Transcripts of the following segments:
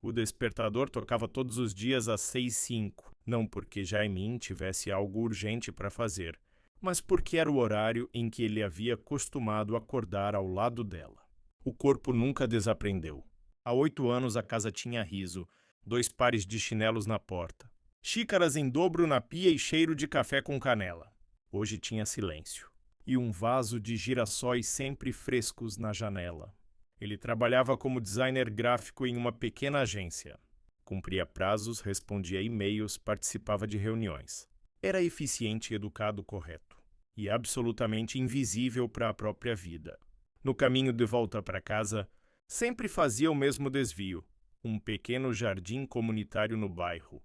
O despertador tocava todos os dias às 6h05, não porque Jaimin tivesse algo urgente para fazer, mas porque era o horário em que ele havia costumado acordar ao lado dela. O corpo nunca desaprendeu. Há 8 anos a casa tinha riso, 2 pares de chinelos na porta, xícaras em dobro na pia e cheiro de café com canela. Hoje tinha silêncio. E um vaso de girassóis sempre frescos na janela. Ele trabalhava como designer gráfico em uma pequena agência. Cumpria prazos, respondia e-mails, participava de reuniões. Era eficiente, educado, correto. E absolutamente invisível para a própria vida. No caminho de volta para casa, sempre fazia o mesmo desvio. Um pequeno jardim comunitário no bairro,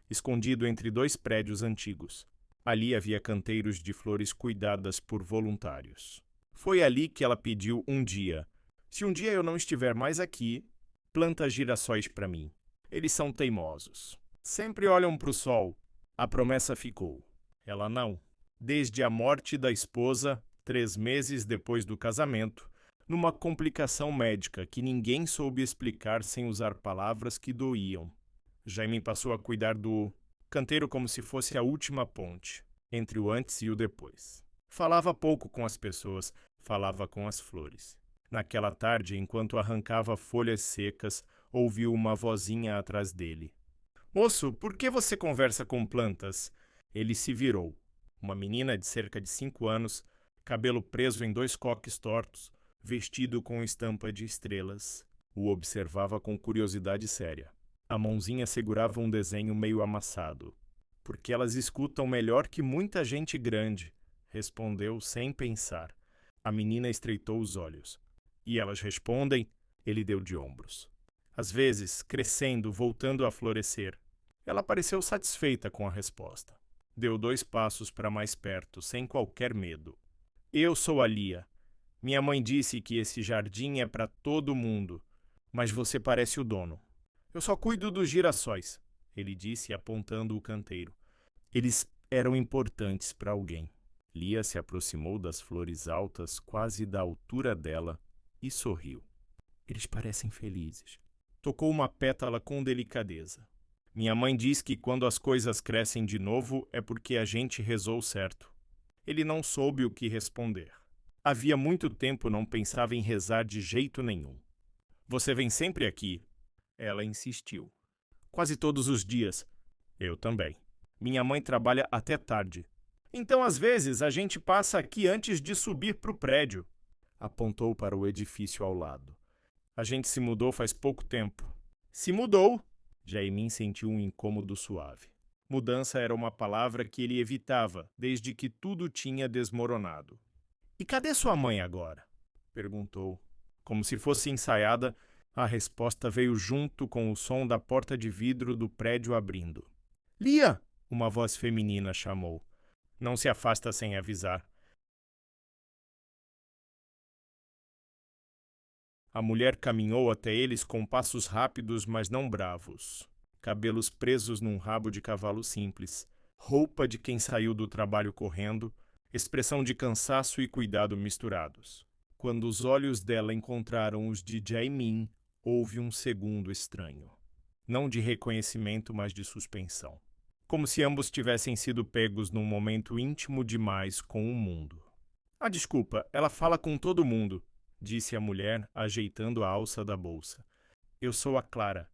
escondido entre 2 prédios antigos. Ali havia canteiros de flores cuidadas por voluntários. Foi ali que ela pediu um dia: se um dia eu não estiver mais aqui, planta girassóis para mim. Eles são teimosos. Sempre olham para o sol. A promessa ficou. Ela não. Desde a morte da esposa, 3 meses depois do casamento, numa complicação médica que ninguém soube explicar sem usar palavras que doíam. Jaimin passou a cuidar do canteiro como se fosse a última ponte entre o antes e o depois. Falava pouco com as pessoas, falava com as flores. Naquela tarde, enquanto arrancava folhas secas, ouviu uma vozinha atrás dele. Moço, por que você conversa com plantas? Ele se virou. Uma menina de cerca de 5 anos, cabelo preso em 2 coques tortos, vestido com estampa de estrelas. O observava com curiosidade séria. A mãozinha segurava um desenho meio amassado. Porque elas escutam melhor que muita gente grande, respondeu sem pensar. A menina estreitou os olhos. E elas respondem? Ele deu de ombros. Às vezes, crescendo, voltando a florescer. Ela pareceu satisfeita com a resposta. Deu 2 passos para mais perto, sem qualquer medo. Eu sou a Lia. Minha mãe disse que esse jardim é para todo mundo, mas você parece o dono. Eu só cuido dos girassóis, ele disse, apontando o canteiro. Eles eram importantes para alguém. Lia se aproximou das flores altas, quase da altura dela, e sorriu. Eles parecem felizes. Tocou uma pétala com delicadeza. Minha mãe diz que quando as coisas crescem de novo é porque a gente rezou certo. Ele não soube o que responder. Havia muito tempo não pensava em rezar de jeito nenhum. Você vem sempre aqui? Ela insistiu. Quase todos os dias. Eu também. Minha mãe trabalha até tarde. Então, às vezes, a gente passa aqui antes de subir para o prédio. Apontou para o edifício ao lado. A gente se mudou faz pouco tempo. Se mudou! Jaimin sentiu um incômodo suave. Mudança era uma palavra que ele evitava desde que tudo tinha desmoronado. E cadê sua mãe agora? Perguntou. Como se fosse ensaiada, a resposta veio junto com o som da porta de vidro do prédio abrindo. Lia! Uma voz feminina chamou. Não se afasta sem avisar. A mulher caminhou até eles com passos rápidos, mas não bravos. Cabelos presos num rabo de cavalo simples. Roupa de quem saiu do trabalho correndo. Expressão de cansaço e cuidado misturados. Quando os olhos dela encontraram os de Jaimin, houve um segundo estranho. Não de reconhecimento, mas de suspensão. Como se ambos tivessem sido pegos num momento íntimo demais com o mundo. Ah, desculpa, ela fala com todo mundo, disse a mulher, ajeitando a alça da bolsa. Eu sou a Clara.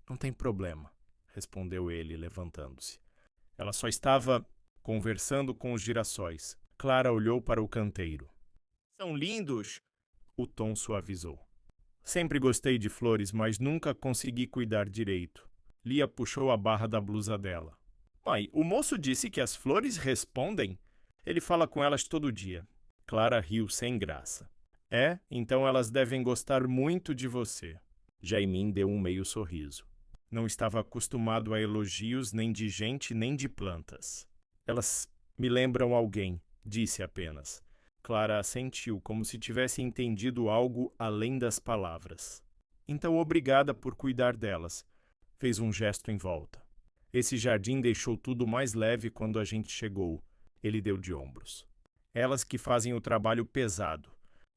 Não tem problema, respondeu ele, levantando-se. Ela só estava conversando com os girassóis. Clara olhou para o canteiro. São lindos, o tom suavizou. Sempre gostei de flores, mas nunca consegui cuidar direito. Lia puxou a barra da blusa dela. Mãe, o moço disse que as flores respondem? Ele fala com elas todo dia. Clara riu sem graça. É, então elas devem gostar muito de você. Jaimin deu um meio sorriso. Não estava acostumado a elogios nem de gente nem de plantas. Elas me lembram alguém, disse apenas. Clara assentiu, como se tivesse entendido algo além das palavras. Então, obrigada por cuidar delas. Fez um gesto em volta. Esse jardim deixou tudo mais leve quando a gente chegou. Ele deu de ombros. Elas que fazem o trabalho pesado.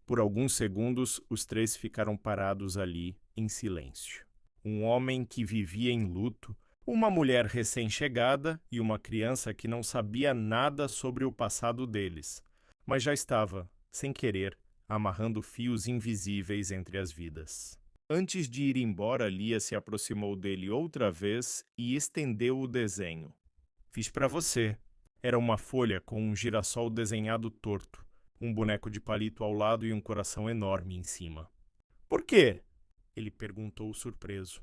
Por alguns segundos, os 3 ficaram parados ali, em silêncio. um homem que vivia em luto, uma mulher recém-chegada e uma criança que não sabia nada sobre o passado deles, mas já estava, sem querer, amarrando fios invisíveis entre as vidas. Antes de ir embora, Lia se aproximou dele outra vez e estendeu o desenho. Fiz para você. Era uma folha com um girassol desenhado torto, um boneco de palito ao lado e um coração enorme em cima. Por quê? Ele perguntou surpreso.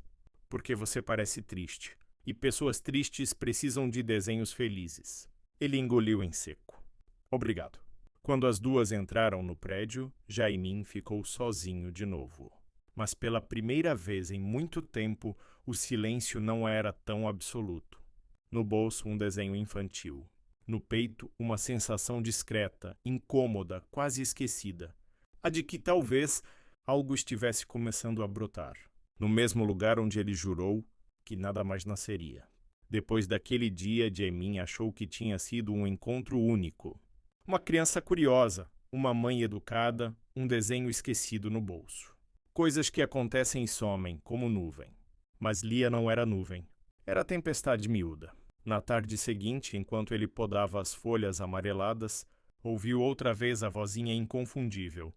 Porque você parece triste, e pessoas tristes precisam de desenhos felizes. Ele engoliu em seco. Obrigado. Quando as duas entraram no prédio, Jaimin ficou sozinho de novo. Mas pela primeira vez em muito tempo, o silêncio não era tão absoluto. No bolso, um desenho infantil. No peito, uma sensação discreta, incômoda, quase esquecida. A de que talvez algo estivesse começando a brotar. No mesmo lugar onde ele jurou que nada mais nasceria. Depois daquele dia, Jaemin achou que tinha sido um encontro único. Uma criança curiosa, uma mãe educada, um desenho esquecido no bolso. Coisas que acontecem e somem, como nuvem. Mas Lia não era nuvem. Era tempestade miúda. Na tarde seguinte, enquanto ele podava as folhas amareladas, ouviu outra vez a vozinha inconfundível.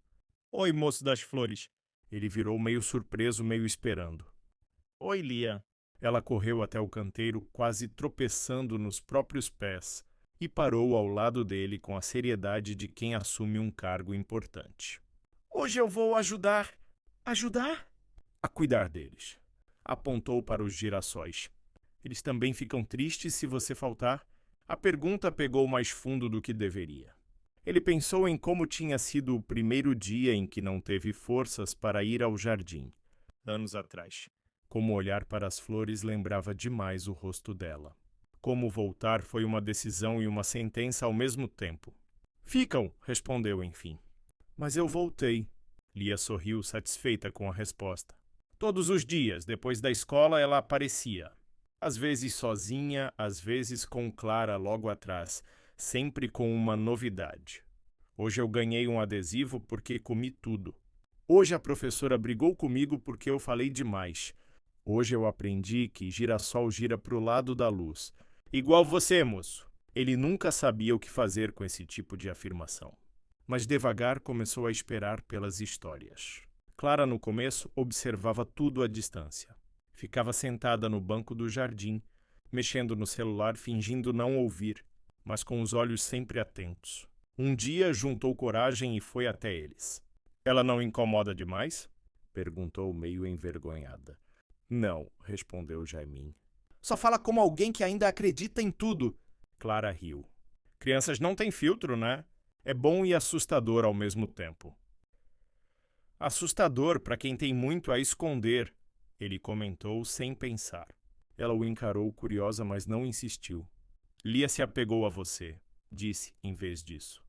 Oi, moço das flores. Ele virou meio surpreso, meio esperando. Oi, Lia. Ela correu até o canteiro, quase tropeçando nos próprios pés, e parou ao lado dele com a seriedade de quem assume um cargo importante. Hoje eu vou ajudar. Ajudar? A cuidar deles. Apontou para os girassóis. Eles também ficam tristes se você faltar? A pergunta pegou mais fundo do que deveria. Ele pensou em como tinha sido o primeiro dia em que não teve forças para ir ao jardim, anos atrás. Como olhar para as flores lembrava demais o rosto dela. Como voltar foi uma decisão e uma sentença ao mesmo tempo. Ficam, respondeu enfim. Mas eu voltei. Lia sorriu, satisfeita com a resposta. Todos os dias, depois da escola, ela aparecia. Às vezes sozinha, às vezes com Clara logo atrás, sempre com uma novidade. Hoje eu ganhei um adesivo porque comi tudo. Hoje a professora brigou comigo porque eu falei demais. Hoje eu aprendi que girassol gira para o lado da luz. Igual você, moço. Ele nunca sabia o que fazer com esse tipo de afirmação. Mas devagar começou a esperar pelas histórias. Clara, no começo, observava tudo à distância. Ficava sentada no banco do jardim, mexendo no celular, fingindo não ouvir, mas com os olhos sempre atentos. Um dia juntou coragem e foi até eles. Ela não incomoda demais? Perguntou meio envergonhada. Não, respondeu Jaimin. Só fala como alguém que ainda acredita em tudo. Clara riu. Crianças não têm filtro, né? É bom e assustador ao mesmo tempo. Assustador para quem tem muito a esconder, ele comentou sem pensar. Ela o encarou curiosa, mas não insistiu. Lia se apegou a você, disse em vez disso.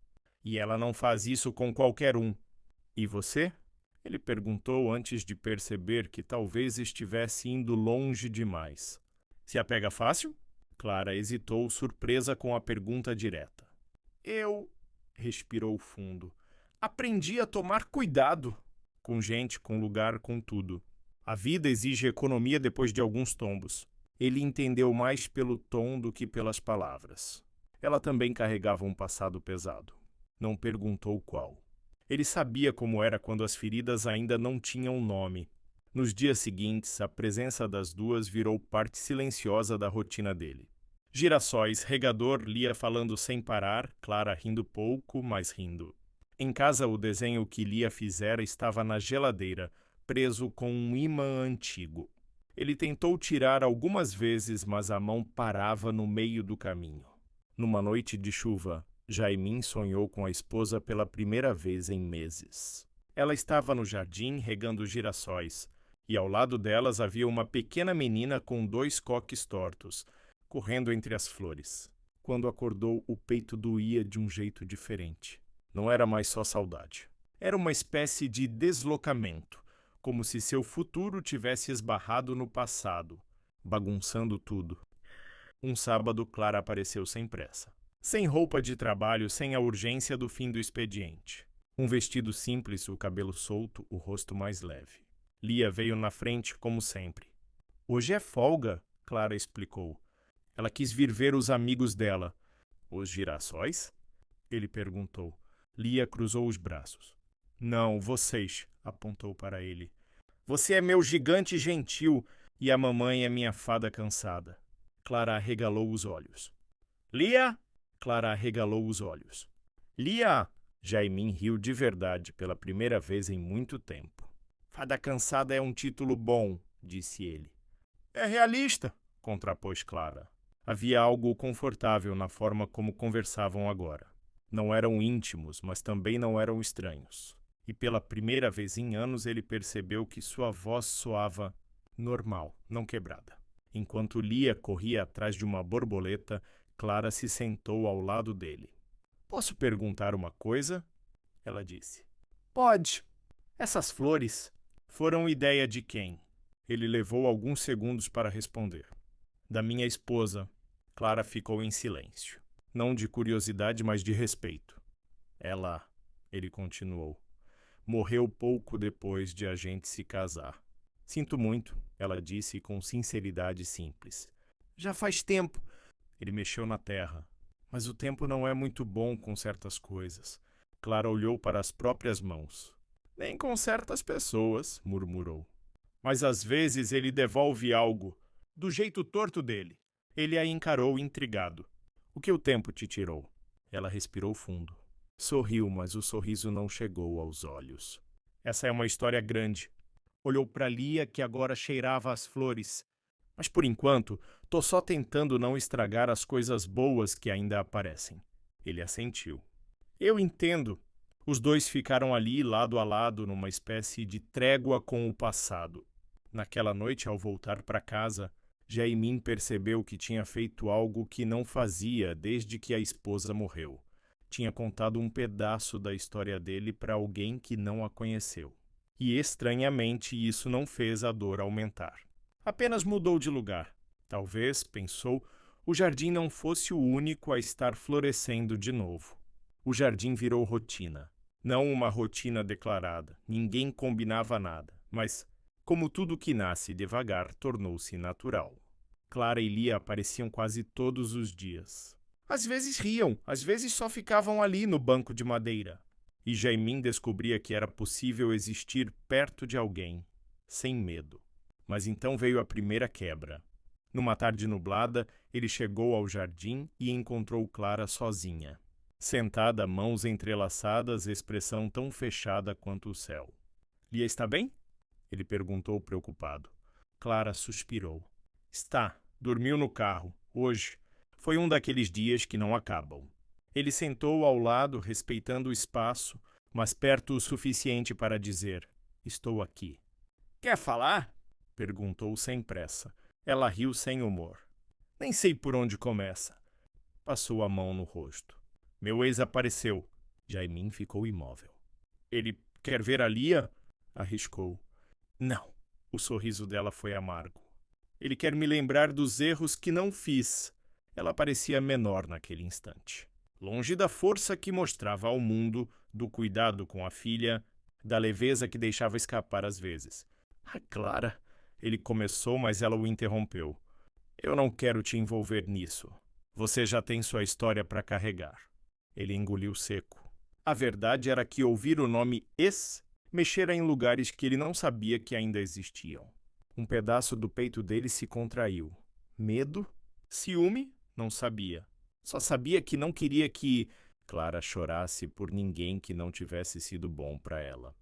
E ela não faz isso com qualquer um. E você? Ele perguntou antes de perceber que talvez estivesse indo longe demais. Se apega fácil? Clara hesitou, surpresa com a pergunta direta. Eu, respirou fundo, aprendi a tomar cuidado. Com gente, com lugar, com tudo. A vida exige economia depois de alguns tombos. Ele entendeu mais pelo tom do que pelas palavras. Ela também carregava um passado pesado. Não perguntou qual. Ele sabia como era quando as feridas ainda não tinham nome. Nos dias seguintes, a presença das duas virou parte silenciosa da rotina dele. Girassóis, regador, Lia falando sem parar, Clara rindo pouco, mas rindo. Em casa, o desenho que Lia fizera estava na geladeira, preso com um imã antigo. Ele tentou tirar algumas vezes, mas a mão parava no meio do caminho. Numa noite de chuva, Jaimin sonhou com a esposa pela primeira vez em meses. Ela estava no jardim regando girassóis, e ao lado delas havia uma pequena menina com 2 coques tortos, correndo entre as flores. Quando acordou, o peito doía de um jeito diferente. Não era mais só saudade. Era uma espécie de deslocamento, como se seu futuro tivesse esbarrado no passado, bagunçando tudo. Um sábado, Clara apareceu sem pressa. Sem roupa de trabalho, sem a urgência do fim do expediente. Um vestido simples, o cabelo solto, o rosto mais leve. Lia veio na frente, como sempre. Hoje é folga, Clara explicou. Ela quis vir ver os amigos dela. Os girassóis? Ele perguntou. Lia cruzou os braços. Não, vocês, apontou para ele. Você é meu gigante gentil e a mamãe é minha fada cansada. Clara arregalou os olhos. Lia? Clara arregalou os olhos. Lia! Jaimin riu de verdade pela primeira vez em muito tempo. Fada cansada é um título bom, disse ele. É realista, contrapôs Clara. Havia algo confortável na forma como conversavam agora. Não eram íntimos, mas também não eram estranhos. E pela primeira vez em anos ele percebeu que sua voz soava normal, não quebrada. Enquanto Lia corria atrás de uma borboleta, Clara se sentou ao lado dele. Posso perguntar uma coisa? Ela disse. Pode. Essas flores foram ideia de quem? Ele levou alguns segundos para responder. Da minha esposa. Clara ficou em silêncio. Não de curiosidade, mas de respeito. Ela, ele continuou, morreu pouco depois de a gente se casar. Sinto muito, ela disse com sinceridade simples. Já faz tempo. Ele mexeu na terra. Mas o tempo não é muito bom com certas coisas. Clara olhou para as próprias mãos. Nem com certas pessoas, murmurou. Mas às vezes ele devolve algo, do jeito torto dele. Ele a encarou intrigado. O que o tempo te tirou? Ela respirou fundo. Sorriu, mas o sorriso não chegou aos olhos. Essa é uma história grande. Olhou para Lia, que agora cheirava as flores. Mas por enquanto, tô só tentando não estragar as coisas boas que ainda aparecem. Ele assentiu. Eu entendo. Os dois ficaram ali, lado a lado, numa espécie de trégua com o passado. Naquela noite, ao voltar para casa, Jaimin percebeu que tinha feito algo que não fazia desde que a esposa morreu. Tinha contado um pedaço da história dele para alguém que não a conheceu. E, estranhamente, isso não fez a dor aumentar. Apenas mudou de lugar. Talvez, pensou, o jardim não fosse o único a estar florescendo de novo. O jardim virou rotina. Não uma rotina declarada. Ninguém combinava nada. Mas, como tudo que nasce devagar, tornou-se natural. Clara e Lia apareciam quase todos os dias. Às vezes riam, às vezes só ficavam ali no banco de madeira. E Jaimin descobria que era possível existir perto de alguém, sem medo. Mas então veio a primeira quebra. Numa tarde nublada, ele chegou ao jardim e encontrou Clara sozinha. Sentada, mãos entrelaçadas, expressão tão fechada quanto o céu. Lia está bem? Ele perguntou preocupado. Clara suspirou. Está. Dormiu no carro. Hoje. Foi um daqueles dias que não acabam. Ele sentou ao lado, respeitando o espaço, mas perto o suficiente para dizer: estou aqui. Quer falar? Perguntou sem pressa. Ela riu sem humor. Nem sei por onde começa. Passou a mão no rosto. Meu ex apareceu. Jaimin ficou imóvel. Ele quer ver a Lia? Arriscou. Não. O sorriso dela foi amargo. Ele quer me lembrar dos erros que não fiz. Ela parecia menor naquele instante. Longe da força que mostrava ao mundo, do cuidado com a filha, da leveza que deixava escapar às vezes. Ah, Clara, ele começou, mas ela o interrompeu. Eu não quero te envolver nisso. Você já tem sua história para carregar. Ele engoliu seco. A verdade era que ouvir o nome ex mexera em lugares que ele não sabia que ainda existiam. Um pedaço do peito dele se contraiu. Medo? Ciúme? Não sabia. Só sabia que não queria que Clara chorasse por ninguém que não tivesse sido bom para ela.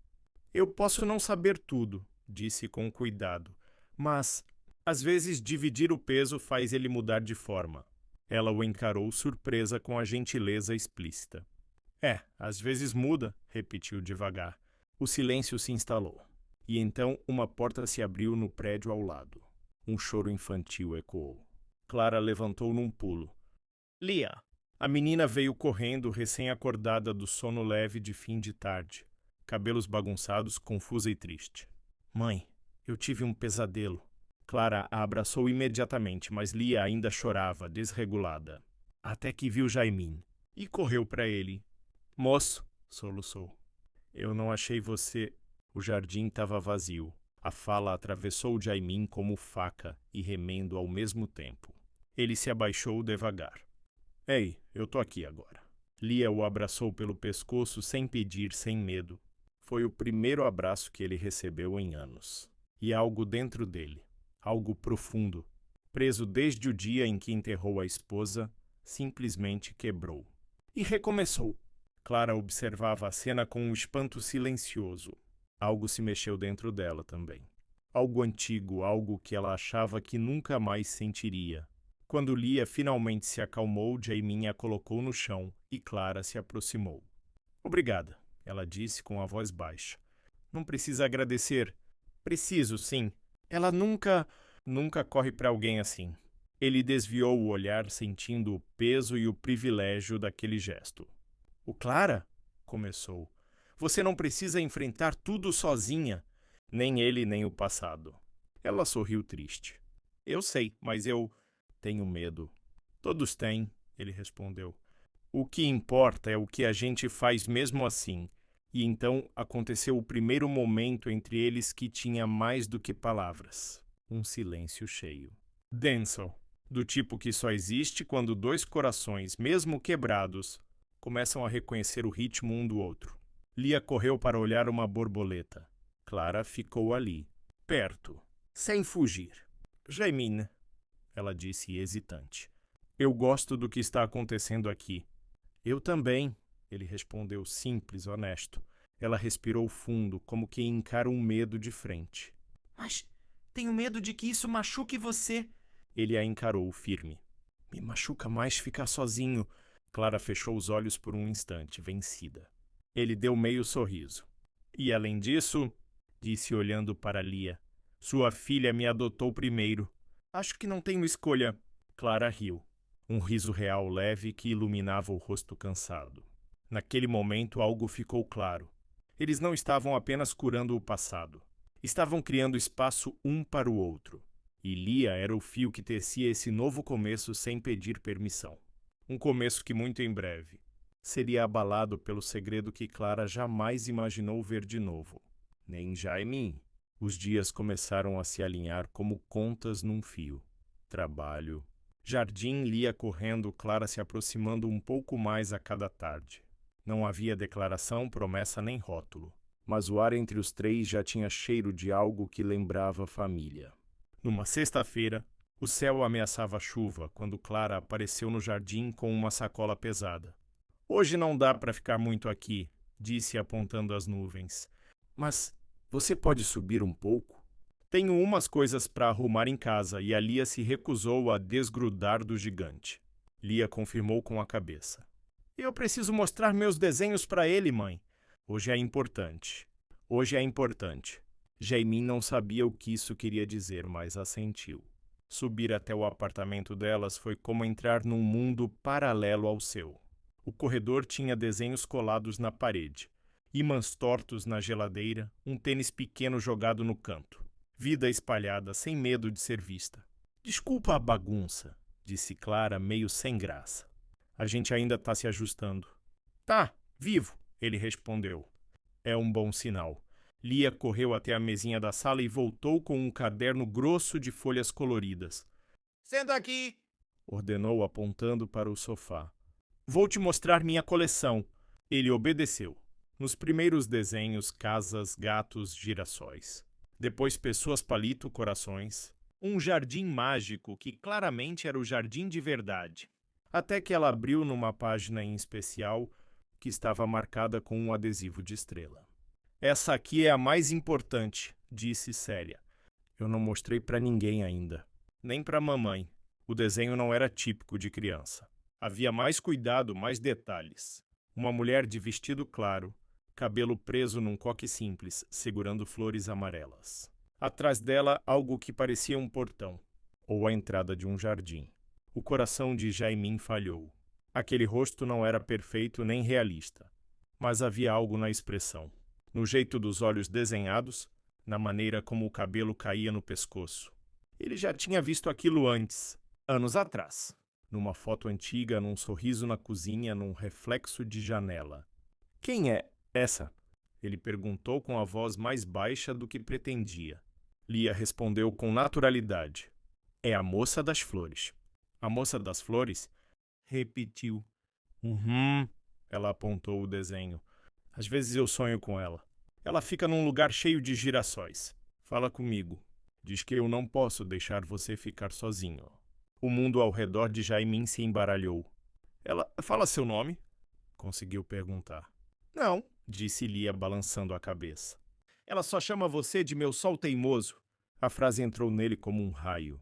Eu posso não saber tudo, disse com cuidado, mas às vezes dividir o peso faz ele mudar de forma. Ela o encarou surpresa com a gentileza explícita. Às vezes muda, repetiu devagar. O silêncio se instalou. E então uma porta se abriu no prédio ao lado. Um choro infantil ecoou. Clara levantou num pulo. Lia! A menina veio correndo, recém-acordada do sono leve de fim de tarde. Cabelos bagunçados, confusa e triste. Mãe, eu tive um pesadelo. Clara a abraçou imediatamente, mas Lia ainda chorava, desregulada. Até que viu Jaimin. E correu para ele. Moço, soluçou. Eu não achei você... O jardim estava vazio. A fala atravessou Jaimin como faca e remendo ao mesmo tempo. Ele se abaixou devagar. Ei, eu tô aqui agora. Lia o abraçou pelo pescoço sem pedir, sem medo. Foi o primeiro abraço que ele recebeu em anos. E algo dentro dele, algo profundo, preso desde o dia em que enterrou a esposa, simplesmente quebrou. E recomeçou. Clara observava a cena com um espanto silencioso. Algo se mexeu dentro dela também. Algo antigo, algo que ela achava que nunca mais sentiria. Quando Lia finalmente se acalmou, Jaimin a colocou no chão e Clara se aproximou. Obrigada, ela disse com a voz baixa. Não precisa agradecer. Preciso, sim. Ela nunca corre para alguém assim. Ele desviou o olhar, sentindo o peso e o privilégio daquele gesto. O Clara? Começou. Você não precisa enfrentar tudo sozinha. Nem ele, nem o passado. Ela sorriu triste. Eu sei, mas eu tenho medo. Todos têm, ele respondeu. O que importa é o que a gente faz mesmo assim. E então aconteceu o primeiro momento entre eles que tinha mais do que palavras. Um silêncio cheio. Denso, do tipo que só existe quando dois corações, mesmo quebrados, começam a reconhecer o ritmo um do outro. Lia correu para olhar uma borboleta. Clara ficou ali, perto, sem fugir. Jaimin, ela disse hesitante. Eu gosto do que está acontecendo aqui. Eu também, ele respondeu simples, honesto. Ela respirou fundo, como que encara um medo de frente. Mas tenho medo de que isso machuque você. Ele a encarou firme. Me machuca mais ficar sozinho. Clara fechou os olhos por um instante, vencida. Ele deu meio sorriso. E além disso, disse olhando para Lia, sua filha me adotou primeiro. Acho que não tenho escolha. Clara riu. Um riso real leve que iluminava o rosto cansado. Naquele momento algo ficou claro. Eles não estavam apenas curando o passado. Estavam criando espaço um para o outro. E Lia era o fio que tecia esse novo começo sem pedir permissão. Um começo que muito em breve seria abalado pelo segredo que Clara jamais imaginou ver de novo. Nem Jaimin. Os dias começaram a se alinhar como contas num fio. Trabalho. Jardim, Lia correndo, Clara se aproximando um pouco mais a cada tarde. Não havia declaração, promessa nem rótulo. Mas o ar entre os três já tinha cheiro de algo que lembrava família. Numa sexta-feira, o céu ameaçava chuva quando Clara apareceu no jardim com uma sacola pesada. Hoje não dá para ficar muito aqui, disse apontando as nuvens. Mas você pode subir um pouco? Tenho umas coisas para arrumar em casa e a Lia se recusou a desgrudar do gigante. Lia confirmou com a cabeça. Eu preciso mostrar meus desenhos para ele, mãe. Hoje é importante. Hoje é importante. Jaimin não sabia o que isso queria dizer, mas assentiu. Subir até o apartamento delas foi como entrar num mundo paralelo ao seu. O corredor tinha desenhos colados na parede, ímãs tortos na geladeira, um tênis pequeno jogado no canto. Vida espalhada, sem medo de ser vista. Desculpa a bagunça, disse Clara, meio sem graça. A gente ainda está se ajustando. Tá, vivo, ele respondeu. É um bom sinal. Lia correu até a mesinha da sala e voltou com um caderno grosso de folhas coloridas. Senta aqui, ordenou apontando para o sofá. Vou te mostrar minha coleção. Ele obedeceu. Nos primeiros desenhos, casas, gatos, girassóis. Depois pessoas palito, corações. Um jardim mágico que claramente era o jardim de verdade. Até que ela abriu numa página em especial que estava marcada com um adesivo de estrela. Essa aqui é a mais importante, disse Célia. Eu não mostrei para ninguém ainda. Nem para mamãe. O desenho não era típico de criança. Havia mais cuidado, mais detalhes. Uma mulher de vestido claro, cabelo preso num coque simples, segurando flores amarelas. Atrás dela, algo que parecia um portão, ou a entrada de um jardim. O coração de Jaimin falhou. Aquele rosto não era perfeito nem realista, mas havia algo na expressão. No jeito dos olhos desenhados, na maneira como o cabelo caía no pescoço. Ele já tinha visto aquilo antes, anos atrás. Numa foto antiga, num sorriso na cozinha, num reflexo de janela. Quem é essa? Ele perguntou com a voz mais baixa do que pretendia. Lia respondeu com naturalidade. É a moça das flores. A moça das flores? Repetiu. Uhum. Ela apontou o desenho. Às vezes eu sonho com ela. Ela fica num lugar cheio de girassóis. Fala comigo. Diz que eu não posso deixar você ficar sozinho. O mundo ao redor de Jaimin se embaralhou. Ela fala seu nome? Conseguiu perguntar. Não, disse Lia balançando a cabeça. Ela só chama você de meu sol teimoso. A frase entrou nele como um raio.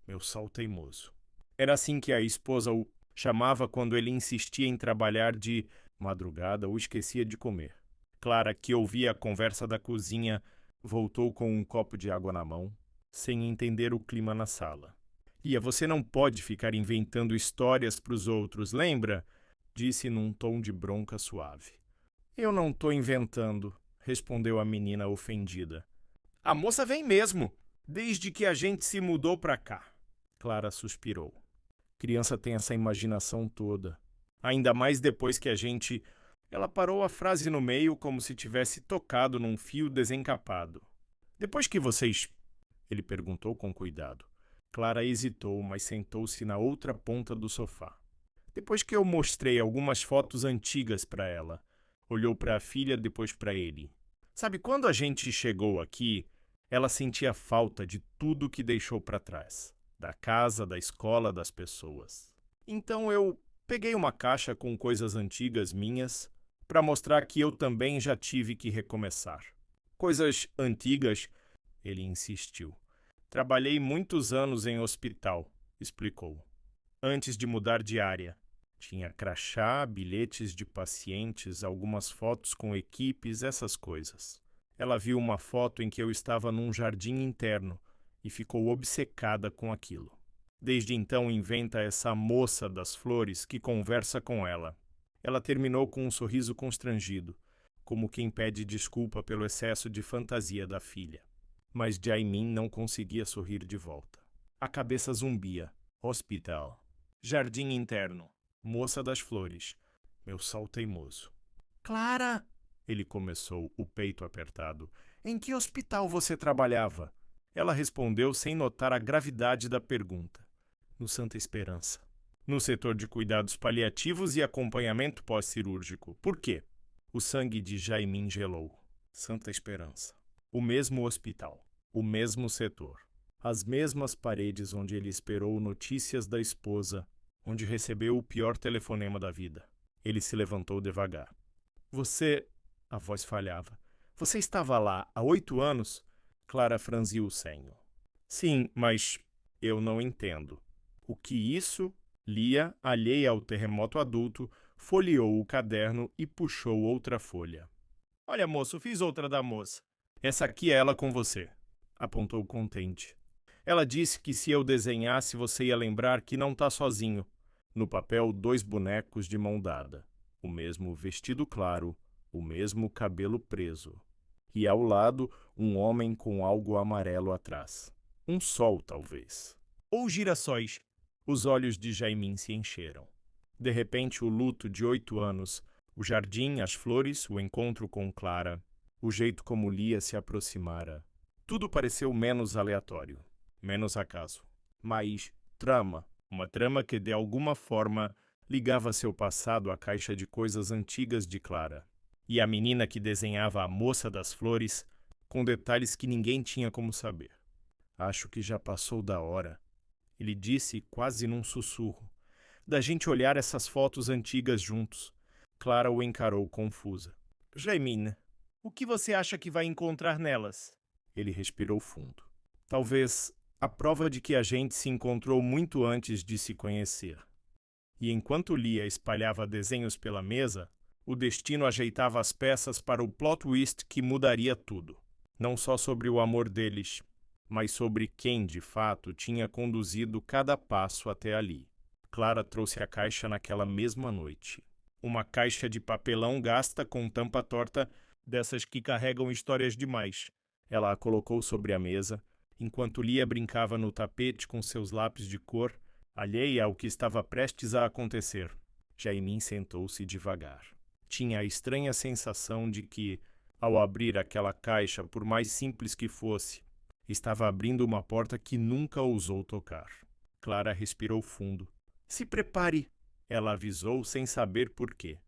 Meu sol teimoso. Era assim que a esposa o chamava quando ele insistia em trabalhar de madrugada ou esquecia de comer. Clara, que ouvia a conversa da cozinha, voltou com um copo de água na mão, sem entender o clima na sala. Lia, você não pode ficar inventando histórias para os outros, lembra? Disse num tom de bronca suave. Eu não estou inventando, respondeu a menina ofendida. A moça vem mesmo, desde que a gente se mudou para cá. Clara suspirou. Criança tem essa imaginação toda. Ainda mais depois que a gente... Ela parou a frase no meio como se tivesse tocado num fio desencapado. Depois que vocês... Ele perguntou com cuidado. Clara hesitou, mas sentou-se na outra ponta do sofá. Depois que eu mostrei algumas fotos antigas para ela, olhou para a filha, depois para ele. Sabe, quando a gente chegou aqui, ela sentia falta de tudo que deixou para trás. Da casa, da escola, das pessoas. Então eu peguei uma caixa com coisas antigas minhas para mostrar que eu também já tive que recomeçar. Coisas antigas, ele insistiu. Trabalhei muitos anos em hospital, explicou. Antes de mudar de área. Tinha crachá, bilhetes de pacientes, algumas fotos com equipes, essas coisas. Ela viu uma foto em que eu estava num jardim interno e ficou obcecada com aquilo. Desde então inventa essa moça das flores que conversa com ela. Ela terminou com um sorriso constrangido, como quem pede desculpa pelo excesso de fantasia da filha. Mas Jaimin não conseguia sorrir de volta. A cabeça zumbia. Hospital. Jardim interno. Moça das flores. Meu sol teimoso. Clara! Ele começou, o peito apertado. Em que hospital você trabalhava? Ela respondeu sem notar a gravidade da pergunta. No Santa Esperança. No setor de cuidados paliativos e acompanhamento pós-cirúrgico. Por quê? O sangue de Jaimin gelou. Santa Esperança. O mesmo hospital. O mesmo setor. As mesmas paredes onde ele esperou notícias da esposa, onde recebeu o pior telefonema da vida. Ele se levantou devagar. Você... A voz falhava. Você estava lá há 8 anos? Clara franziu o senho. Sim, mas eu não entendo. O que isso? Lia, alheia ao terremoto adulto, folheou o caderno e puxou outra folha. Olha, moço, fiz outra da moça. Essa aqui é ela com você. Apontou contente. Ela disse que se eu desenhasse você ia lembrar que não está sozinho. No papel, 2 bonecos de mão dada. O mesmo vestido claro, o mesmo cabelo preso. E ao lado, um homem com algo amarelo atrás. Um sol, talvez. Ou girassóis. Os olhos de Jaimin se encheram. De repente, o luto de 8 anos, o jardim, as flores, o encontro com Clara, o jeito como Lia se aproximara. Tudo pareceu menos aleatório, menos acaso. Mais trama. Uma trama que, de alguma forma, ligava seu passado à caixa de coisas antigas de Clara. E a menina que desenhava a moça das flores, com detalhes que ninguém tinha como saber. Acho que já passou da hora. Ele disse quase num sussurro. Da gente olhar essas fotos antigas juntos. Clara o encarou confusa. Jaimin, o que você acha que vai encontrar nelas? Ele respirou fundo. Talvez a prova de que a gente se encontrou muito antes de se conhecer. E enquanto Lia espalhava desenhos pela mesa, o destino ajeitava as peças para o plot twist que mudaria tudo. Não só sobre o amor deles, mas sobre quem, de fato, tinha conduzido cada passo até ali. Clara trouxe a caixa naquela mesma noite. Uma caixa de papelão gasta com tampa torta, dessas que carregam histórias demais. Ela a colocou sobre a mesa, enquanto Lia brincava no tapete com seus lápis de cor, alheia ao que estava prestes a acontecer. Jaimin sentou-se devagar. Tinha a estranha sensação de que, ao abrir aquela caixa, por mais simples que fosse, Estava abrindo uma porta que nunca ousou tocar. Clara respirou fundo. Se prepare, ela avisou sem saber por quê.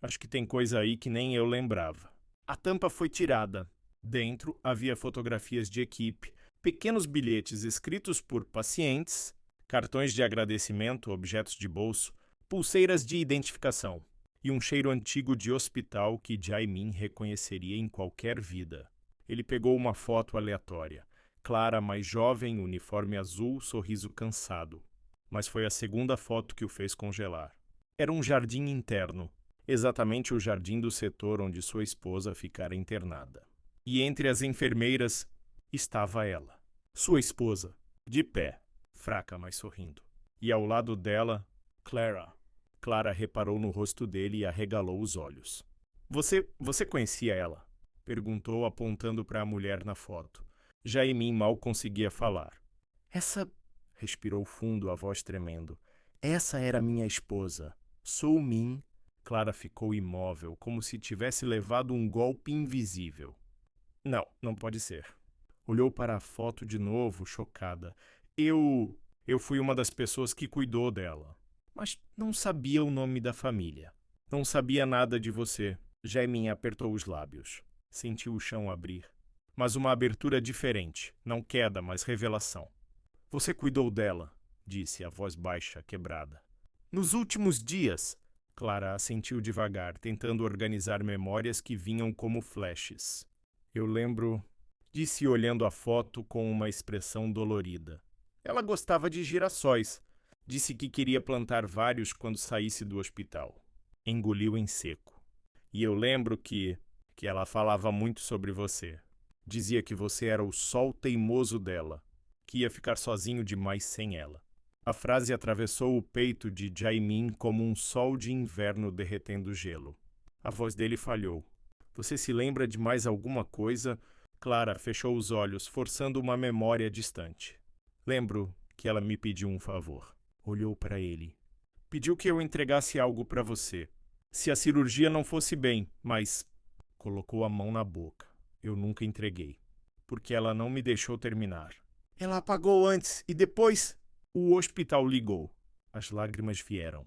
Acho que tem coisa aí que nem eu lembrava. A tampa foi tirada. Dentro havia fotografias de equipe, pequenos bilhetes escritos por pacientes, cartões de agradecimento, objetos de bolso, pulseiras de identificação e um cheiro antigo de hospital que Jaimin reconheceria em qualquer vida. Ele pegou uma foto aleatória. Clara, mais jovem, uniforme azul, sorriso cansado. Mas foi a segunda foto que o fez congelar. Era um jardim interno, exatamente o jardim do setor onde sua esposa ficara internada. E entre as enfermeiras estava ela, sua esposa, de pé, fraca, mas sorrindo. E ao lado dela, Clara. Clara reparou no rosto dele e arregalou os olhos. Você conhecia ela? Perguntou, apontando para a mulher na foto. Jaimin mal conseguia falar. Essa... Respirou fundo, a voz tremendo. Essa era minha esposa. Sou Min. Clara ficou imóvel, como se tivesse levado um golpe invisível. Não pode ser. Olhou para a foto de novo, chocada. Eu fui uma das pessoas que cuidou dela. Mas não sabia o nome da família. Não sabia nada de você. Jaimin apertou os lábios. Sentiu o chão abrir. Mas uma abertura diferente. Não queda, mas revelação. Você cuidou dela, disse a voz baixa, quebrada. Nos últimos dias, Clara assentiu devagar, tentando organizar memórias que vinham como flashes. Eu lembro, disse olhando a foto com uma expressão dolorida. Ela gostava de girassóis. Disse que queria plantar vários quando saísse do hospital. Engoliu em seco. E eu lembro que ela falava muito sobre você. Dizia que você era o sol teimoso dela, que ia ficar sozinho demais sem ela. A frase atravessou o peito de Jaimin como um sol de inverno derretendo gelo. A voz dele falhou. Você se lembra de mais alguma coisa? Clara fechou os olhos, forçando uma memória distante. Lembro que ela me pediu um favor. Olhou para ele. Pediu que eu entregasse algo para você. Se a cirurgia não fosse bem, mas... Colocou a mão na boca. Eu nunca entreguei. Porque ela não me deixou terminar. Ela apagou antes e depois... O hospital ligou. As lágrimas vieram.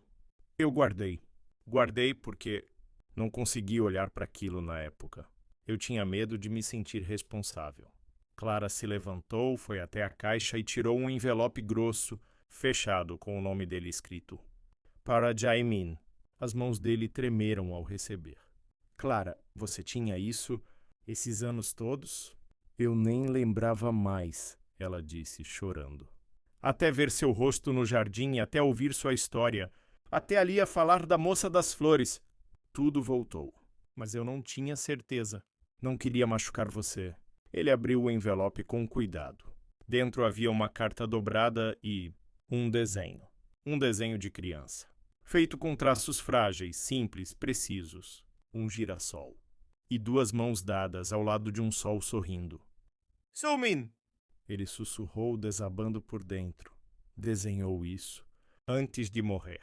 Eu guardei. Guardei porque não consegui olhar para aquilo na época. Eu tinha medo de me sentir responsável. Clara se levantou, foi até a caixa e tirou um envelope grosso, fechado com o nome dele escrito. Para Jaimin. As mãos dele tremeram ao receber. Clara, você tinha isso esses anos todos? Eu nem lembrava mais, ela disse, chorando. Até ver seu rosto no jardim, até ouvir sua história, até ali a falar da moça das flores. Tudo voltou. Mas eu não tinha certeza. Não queria machucar você. Ele abriu o envelope com cuidado. Dentro havia uma carta dobrada e um desenho. Um desenho de criança. Feito com traços frágeis, simples, precisos. Um girassol. E duas mãos dadas ao lado de um sol sorrindo. Sumin! Ele sussurrou, desabando por dentro. Desenhou isso antes de morrer.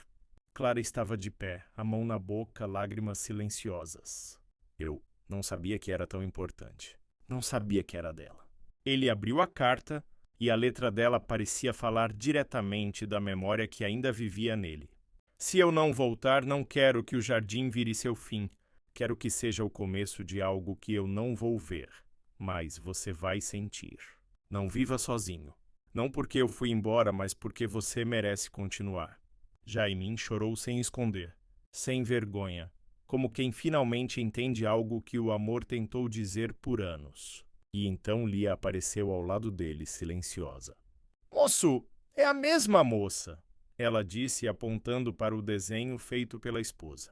Clara estava de pé, a mão na boca, lágrimas silenciosas. Eu não sabia que era tão importante. Não sabia que era dela. Ele abriu a carta e a letra dela parecia falar diretamente da memória que ainda vivia nele. Se eu não voltar, não quero que o jardim vire seu fim. Quero que seja o começo de algo que eu não vou ver, mas você vai sentir. Não viva sozinho. Não porque eu fui embora, mas porque você merece continuar. Jaimin chorou sem esconder, sem vergonha, como quem finalmente entende algo que o amor tentou dizer por anos. E então Lia apareceu ao lado dele, silenciosa. Moço, é a mesma moça, ela disse, apontando para o desenho feito pela esposa.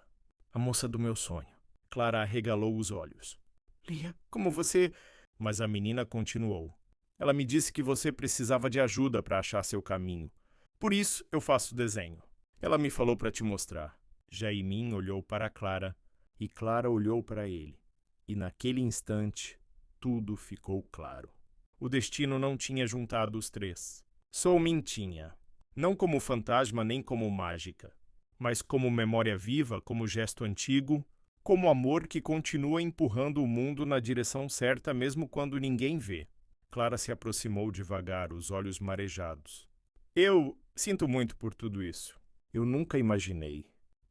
A moça do meu sonho. Clara arregalou os olhos. Lia, como você... Mas a menina continuou. Ela me disse que você precisava de ajuda para achar seu caminho. Por isso, eu faço o desenho. Ela me falou para te mostrar. Jaimin olhou para Clara e Clara olhou para ele. E naquele instante, tudo ficou claro. O destino não tinha juntado os três. Soulmin tinha. Não como fantasma nem como mágica, mas como memória viva, como gesto antigo, como amor que continua empurrando o mundo na direção certa mesmo quando ninguém vê. Clara se aproximou devagar, os olhos marejados. Eu sinto muito por tudo isso. Eu nunca imaginei.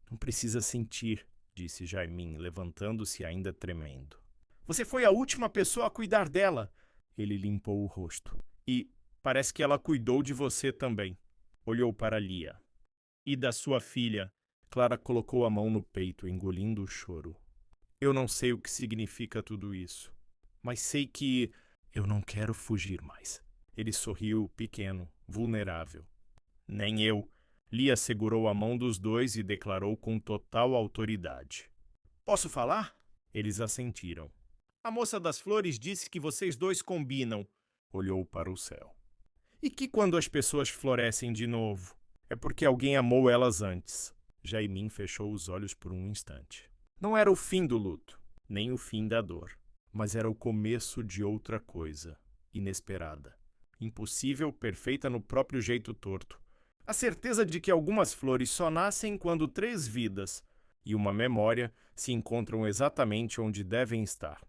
Não precisa sentir, disse Jaimin, levantando-se ainda tremendo. Você foi a última pessoa a cuidar dela. Ele limpou o rosto. E parece que ela cuidou de você também. Olhou para Lia. E da sua filha? Clara colocou a mão no peito, engolindo o choro. Eu não sei o que significa tudo isso, mas sei que eu não quero fugir mais. Ele sorriu, pequeno, vulnerável. Nem eu. Lia segurou a mão dos dois e declarou com total autoridade. Posso falar? Eles assentiram. A moça das flores disse que vocês dois combinam. Olhou para o céu. E que quando as pessoas florescem de novo, é porque alguém amou elas antes. Jaimin fechou os olhos por um instante. Não era o fim do luto, nem o fim da dor, mas era o começo de outra coisa, inesperada, impossível, perfeita no próprio jeito torto. A certeza de que algumas flores só nascem quando 3 vidas e uma memória se encontram exatamente onde devem estar.